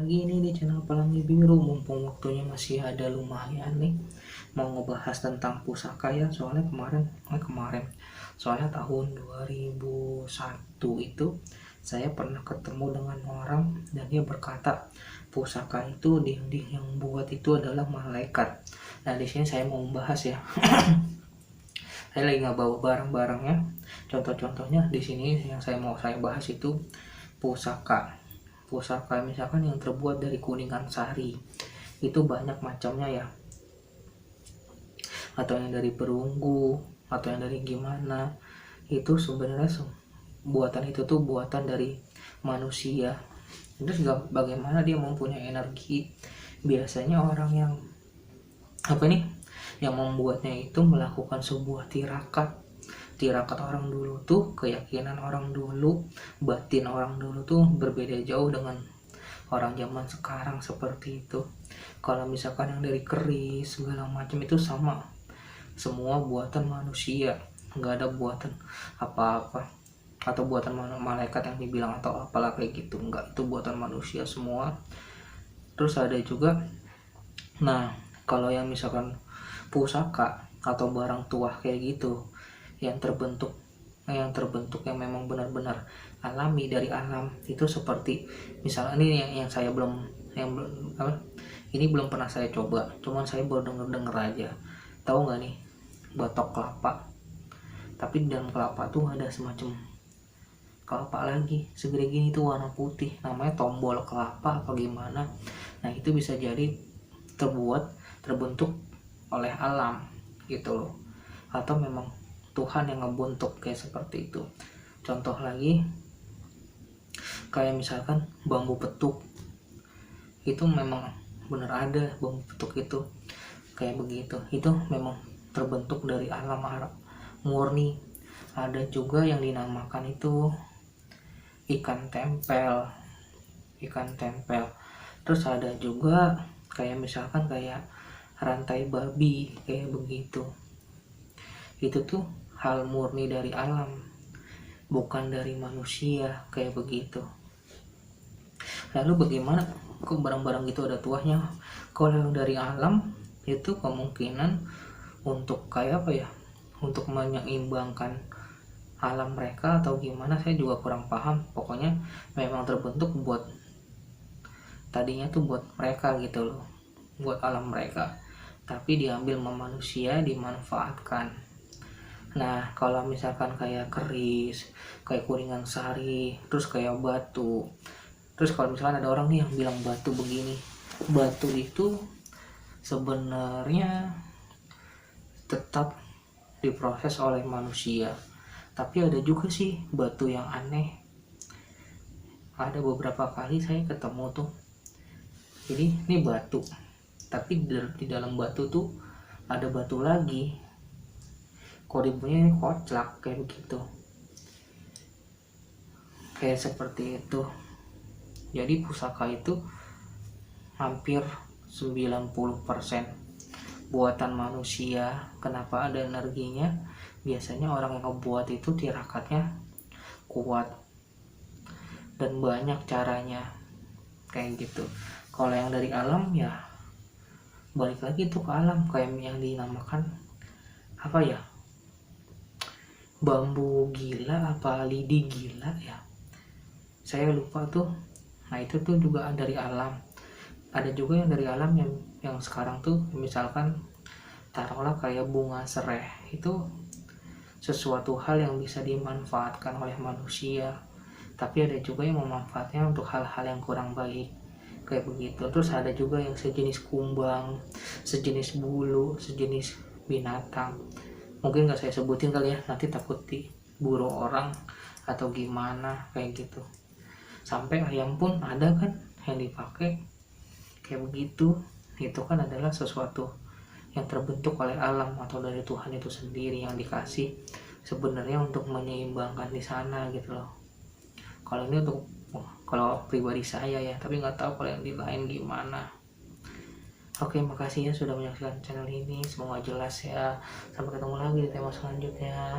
lagi nih di channel Pelangi Biru. Mumpung waktunya masih ada lumayan nih, mau ngebahas tentang pusaka ya. Soalnya soalnya tahun 2001 itu saya pernah ketemu dengan orang dan dia berkata pusaka itu dinding yang buat itu adalah malaikat. Nah di sini saya mau membahas ya. Saya lagi nggak bawa barang-barangnya. Contoh-contohnya di sini yang saya bahas itu pusaka misalkan yang terbuat dari kuningan sari, itu banyak macamnya ya, atau yang dari perunggu, atau yang dari gimana. Itu sebenarnya buatan itu tuh buatan dari manusia. Terus bagaimana dia mempunyai energi. Biasanya orang yang yang membuatnya itu melakukan sebuah tirakat orang dulu tuh, keyakinan orang dulu, batin orang dulu tuh berbeda jauh dengan orang zaman sekarang seperti itu. Kalau misalkan yang dari keris segala macam itu sama, semua buatan manusia, nggak ada buatan apa-apa atau buatan malaikat yang dibilang atau apalah kayak gitu, nggak, itu buatan manusia semua. Terus ada juga, nah kalau yang misalkan pusaka atau barang tua kayak gitu yang terbentuk yang memang benar-benar alami dari alam, itu seperti misalnya ini yang saya belum ini belum pernah saya coba, cuman saya baru denger aja. Tahu nggak nih batok kelapa, tapi di dalam kelapa tuh ada semacam kelapa lagi segede gini tuh warna putih, namanya tombol kelapa apa gimana. Nah itu bisa jadi terbentuk oleh alam gitu loh, atau memang Tuhan yang ngebentuk kayak seperti itu. Contoh lagi kayak misalkan bambu petuk, itu memang bener ada bambu petuk itu kayak begitu, itu memang terbentuk dari alam murni. Ada juga yang dinamakan itu ikan tempel. Terus ada juga kayak misalkan kayak rantai babi kayak begitu. Itu tuh hal murni dari alam, bukan dari manusia kayak begitu. Lalu bagaimana kok barang-barang itu ada tuahnya? Kalau yang dari alam itu kemungkinan untuk kayak apa ya, untuk menyeimbangkan alam mereka atau gimana, saya juga kurang paham. Pokoknya memang terbentuk buat tadinya tuh buat mereka gitu loh, buat alam mereka, tapi diambil sama manusia, dimanfaatkan. Nah kalau misalkan kayak keris, kayak kuningan sari, terus kayak batu, terus kalau misalkan ada orang nih yang bilang batu begini, batu itu sebenarnya tetap diproses oleh manusia, tapi ada juga sih batu yang aneh. Ada beberapa kali saya ketemu tuh, jadi ini batu, tapi di dalam batu tuh ada batu lagi, kodenya ini koclak kayak begitu, kayak seperti itu. Jadi pusaka itu hampir 90% buatan manusia. Kenapa ada energinya? Biasanya orang yang ngebuat itu tirakatnya kuat dan banyak caranya kayak gitu. Kalau yang dari alam ya balik lagi tuh ke alam, kayak yang dinamakan apa ya, bambu gila apa lidi gila ya, saya lupa tuh. Nah itu tuh juga dari alam. Ada juga yang dari alam yang sekarang tuh misalkan taruhlah kayak bunga serai, itu sesuatu hal yang bisa dimanfaatkan oleh manusia, tapi ada juga yang memanfaatnya untuk hal-hal yang kurang baik kayak begitu. Terus ada juga yang sejenis kumbang, sejenis bulu, sejenis binatang, mungkin gak saya sebutin kali ya, nanti takut diburu orang atau gimana kayak gitu. Sampai ayam pun ada kan yang dipakai kayak begitu. Itu kan adalah sesuatu yang terbentuk oleh alam atau dari Tuhan itu sendiri, yang dikasih sebenarnya untuk menyeimbangkan di sana gitu loh. Kalau ini untuk kalau pribadi saya ya, tapi nggak tahu kalau yang di lain gimana. Oke, makasih ya sudah menyaksikan channel ini, semoga jelas ya. Sampai ketemu lagi di tema selanjutnya.